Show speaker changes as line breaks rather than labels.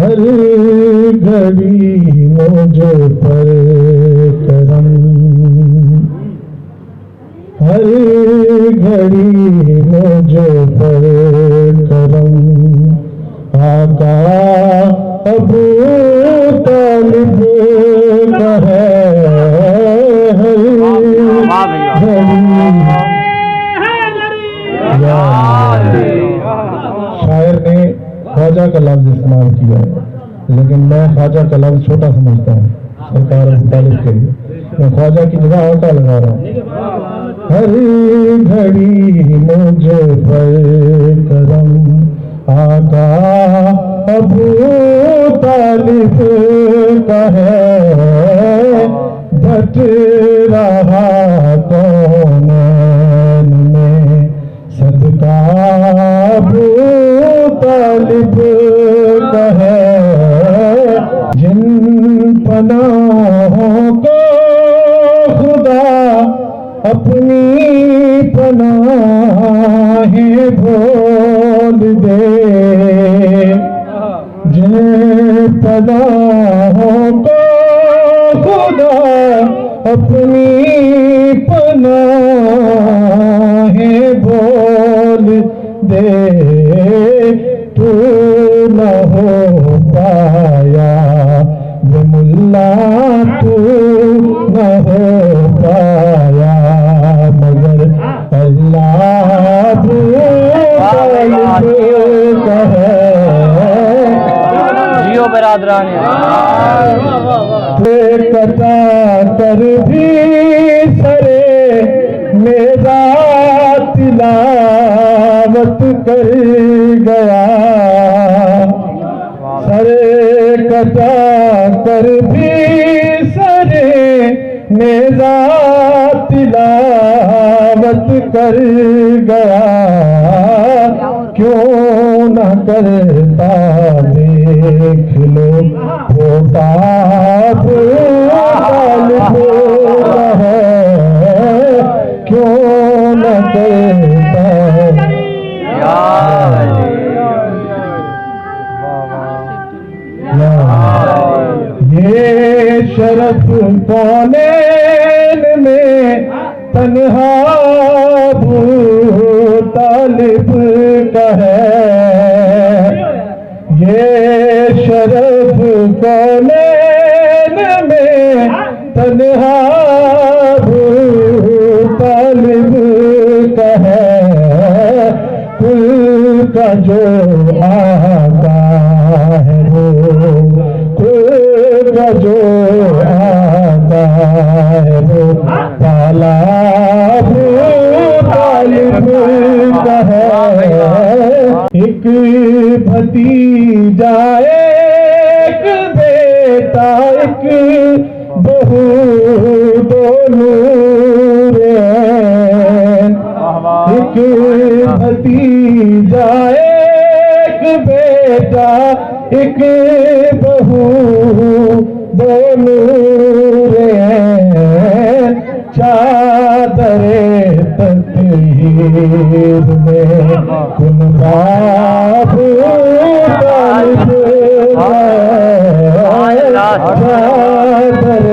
ہر گھڑی مجھ پر کرم، ہر گھڑی مجھ پر کرم، آقا ابو طالب کا ہے ہر گھڑی۔ شاعر نے خواجہ کا لفظ استعمال کیا ہے، لیکن میں خواجہ کا لفظ چھوٹا سمجھتا ہوں سرکار ابو طالب کے لیے، میں خواجہ کی جگہ آقا لگا رہا ہوں۔ ہر گھڑی مجھ پر کرم، آقا ابو طالب کا ہے بٹ رہا کونین میں صدقہ ابو طالب کا ہے۔ جن پناہوں کو خدا اپنی پناہیں بول دے، جن پناہوں کو خدا اپنی پناہیں بول دے، تو نہ ہو پایا بے ملا، تو نہ ہو پایا مگر اللہ ابو طالب کا ہے۔
جیو برادران
کٹا کر بھی سرے میرا تلاوت کر گیا، سرے کٹا کر بھی سرے میرا تلاوت کر گیا، کیوں نہ کرتا دیکھ لو ہوتا ابو طالب کا ہے، کیوں نہ کرتا۔ یہ شرف کونین میں تنہا ابو طالب کا ہے، یہ شرف کونین میں تنہا ابو طالب کا ہے، کل کا جو آقا ہے وہ، کل کا جو آقا ہے وہ پالا ابو طالب کا ہے۔ ایک بھتیجا ایک بیٹا ایک بہو دونوں رین، ایک بھتیجا ایک بیٹا ایک بہو دونوں رین، چادر تطہیر میں کن ابو طالب کا ہے، چادر